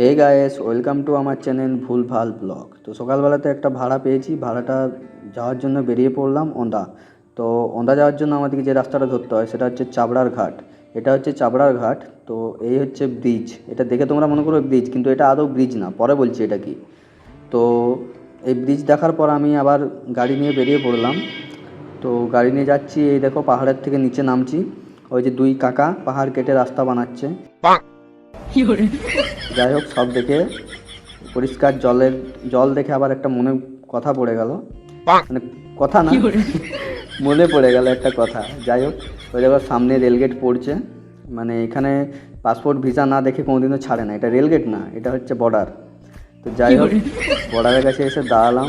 Hey guys, welcome to আমার channel ভুলভাল blog. তো সকালবেলাতে একটা ভাড়া পেয়েছি, ভাড়াটা যাওয়ার জন্য বেরিয়ে পড়লাম ওন্দা। তো ওন্দা যাওয়ার জন্য আমাদেরকে যে রাস্তাটা ধরতে হয় সেটা হচ্ছে চাবড়ার ঘাট। এটা হচ্ছে চাবড়ার ঘাট। তো এই হচ্ছে ব্রিজ। এটা দেখে তোমরা মনে করো ব্রিজ, কিন্তু এটা আদৌ ব্রিজ না, পরে বলছি এটা কি। তো এই ব্রিজ দেখার পর আমি আবার গাড়ি নিয়ে বেরিয়ে পড়লাম। তো গাড়ি নিয়ে যাচ্ছি, এই দেখো পাহাড়ের থেকে নিচে নামছি। ওই যে দুই কাকা পাহাড় কেটে রাস্তা বানাচ্ছে। যাই হোক, সব দেখে পরিষ্কার জল দেখে আবার একটা মনে কথা পড়ে গেল, মানে কথা না মনে পড়ে গেল একটা কথা। যাই হোক, ওই দেখো সামনে রেলগেট পড়ছে, মানে এখানে পাসপোর্ট ভিসা না দেখে কোনোদিনও ছাড়ে না। এটা রেলগেট না, এটা হচ্ছে বর্ডার। তো যাই হোক, বর্ডারের কাছে এসে দাঁড়ালাম।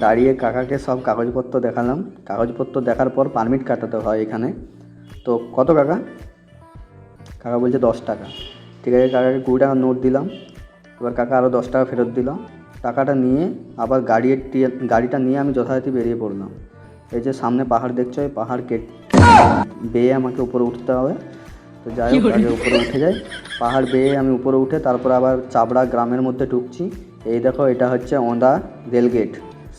দাঁড়িয়ে কাকাকে সব কাগজপত্র দেখালাম। কাগজপত্র দেখার পর পারমিট কাটাতে হয় এখানে। তো কত কাকা? কাকা বলছে 10 টাকা। ঠিক আছে, কাকাকে 20 টাকার নোট দিলাম। এবার কাকা আরও 10 টাকা ফেরত দিল। টাকাটা নিয়ে আবার গাড়িটা নিয়ে আমি যথারীতি বেরিয়ে পড়লাম। এই যে সামনে পাহাড় দেখছো, এই পাহাড় বেয়ে আমাকে উপরে উঠতে হবে। তো যাই হোক, আগে উপরে উঠে যাই। পাহাড় বেয়ে আমি উপরে উঠে তারপর আবার চাবড়া গ্রামের মধ্যে ঢুকছি। এই দেখো, এটা হচ্ছে ওন্দা রেলগেট।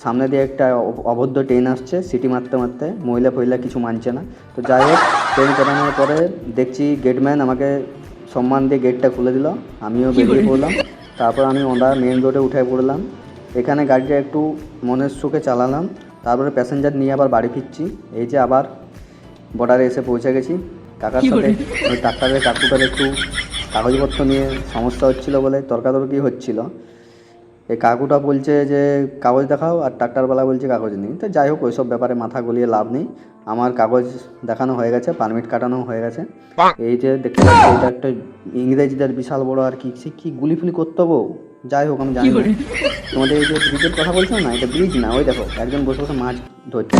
সামনে দিয়ে একটা অবৈধ ট্রেন আসছে, সিটি মারতে মারতে, মহিলা ফহিলা কিছু মানছে না। তো যাই হোক, ট্রেন চালানোর পরে দেখছি গেটম্যান আমাকে সম্মান দিয়ে গেটটা খুলে দিল। আমিও বেরিয়ে পড়লাম। তারপর আমি ওন্দা মেন রোডে উঠে পড়লাম। এখানে গাড়িটা একটু মনের সুখে চালালাম। তারপরে প্যাসেঞ্জার নিয়ে আবার বাড়ি ফিরছি। এই যে আবার বর্ডারে এসে পৌঁছে গেছি। কাকার সাথে ওই ট্রাক্টরের কাকুটার একটু কাগজপত্র নিয়ে সমস্যা হচ্ছিলো বলে তর্কাতর্কি হচ্ছিল। এই কাকুটা বলছে যে কাগজ দেখাও, আর ট্রাক্টরওয়ালা বলছে কাগজ নেই। তো যাই হোক, ওইসব ব্যাপারে মাথা গলিয়ে লাভ নেই। আমার কাগজ দেখানো হয়ে গেছে, পারমিট কাটানো হয়ে গেছে। এই যে দেখতে পাচ্ছি, এটা একটা ইংরেজিদের বিশাল বড় আর কি, সে কি গুলি ফুলি করতে হবো। যাই হোক, আমি জানি না। তোমাদের এই যে ব্রিজের কথা বলছো না, এটা ব্রিজ না। ওই দেখো একজন বসে বসে মাছ ধরছে।